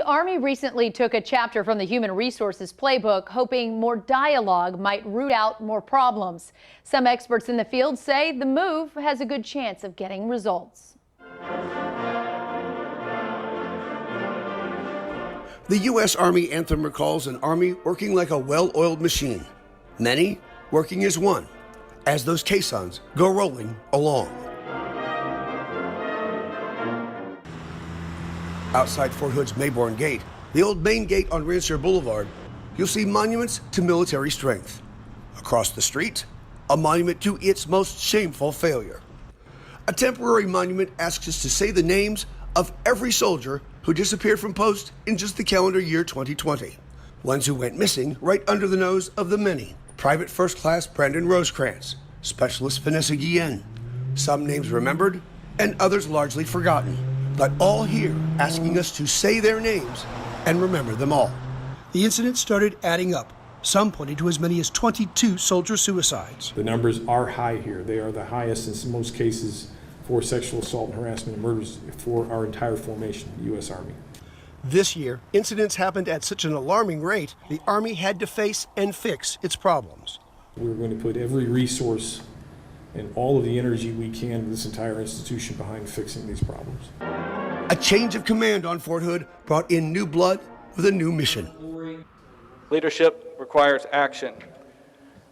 The Army recently took a chapter from the Human Resources Playbook, hoping more dialogue might root out more problems. Some experts in the field say the move has a good chance of getting results. The U.S. Army anthem recalls an Army working like a well-oiled machine, many working as one, as those caissons go rolling along. Outside Fort Hood's Mayborn Gate, the old main gate on Rancher Boulevard, you'll see monuments to military strength. Across the street, a monument to its most shameful failure. A temporary monument asks us to say the names of every soldier who disappeared from post in just the calendar year 2020. Ones who went missing right under the nose of the many. Private First Class Brandon Rosecrans, Specialist Vanessa Guillen. Some names remembered and others largely forgotten, but all here asking us to say their names and remember them all. The incident started adding up, some pointing to as many as 22 soldier suicides. The numbers are high here. They are the highest in most cases for sexual assault and harassment and murders for our entire formation, the U.S. Army. This year, incidents happened at such an alarming rate, the Army had to face and fix its problems. We're going to put every resource and all of the energy we can in this entire institution behind fixing these problems. A change of command on Fort Hood brought in new blood with a new mission. Leadership requires action.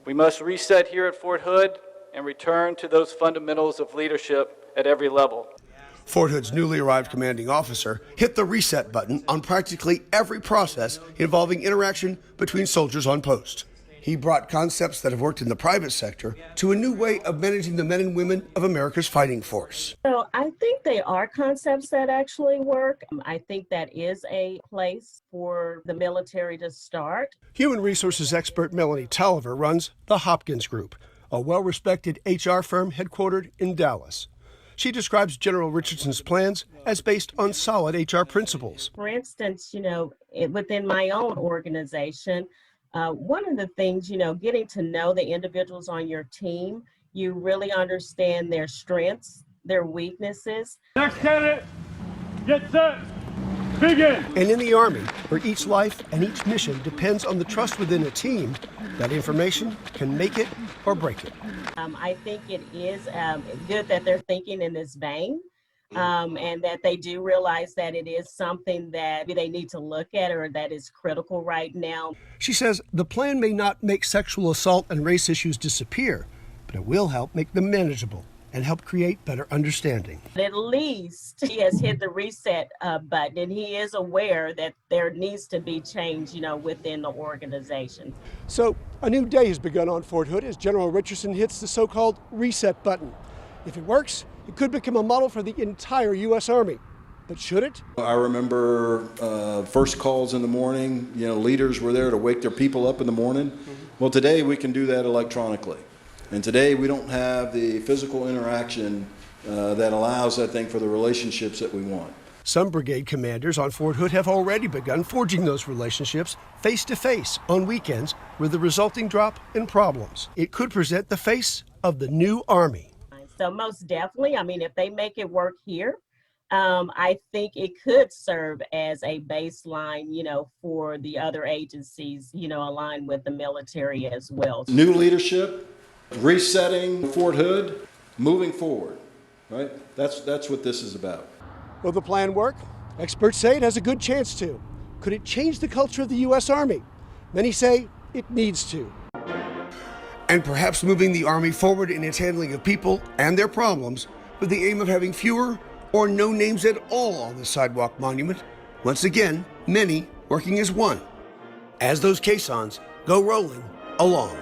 We must reset here at Fort Hood and return to those fundamentals of leadership at every level. Fort Hood's newly arrived commanding officer hit the reset button on practically every process involving interaction between soldiers on post. He brought concepts that have worked in the private sector to a new way of managing the men and women of America's fighting force. So I think they are concepts that actually work. I think that is a place for the military to start. Human resources expert Melanie Tolliver runs the Hopkins Group, a well-respected HR firm headquartered in Dallas. She describes General Richardson's plans as based on solid HR principles. For instance, within my own organization, one of the things, getting to know the individuals on your team, you really understand their strengths, their weaknesses. Next candidate, get set, begin. And in the Army, where each life and each mission depends on the trust within a team, that information can make it or break it. I think it is good that they're thinking in this vein. And that they do realize that it is something that they need to look at or that is critical right now. She says the plan may not make sexual assault and race issues disappear, but it will help make them manageable and help create better understanding. At least he has hit the reset button, and he is aware that there needs to be change, within the organization. So a new day has begun on Fort Hood as General Richardson hits the so-called reset button. If it works, it could become a model for the entire U.S. Army. But should it? I remember first calls in the morning, leaders were there to wake their people up in the morning. Well, today we can do that electronically. And today we don't have the physical interaction that allows, I think, for the relationships that we want. Some brigade commanders on Fort Hood have already begun forging those relationships face-to-face on weekends with the resulting drop in problems. It could present the face of the new Army. So most definitely, if they make it work here, I think it could serve as a baseline, for the other agencies, aligned with the military as well. New leadership, resetting Fort Hood, moving forward, right? That's what this is about. Will the plan work? Experts say it has a good chance to. Could it change the culture of the U.S. Army? Many say it needs to. And perhaps moving the Army forward in its handling of people and their problems with the aim of having fewer or no names at all on the sidewalk monument. Once again, many working as one, as those caissons go rolling along.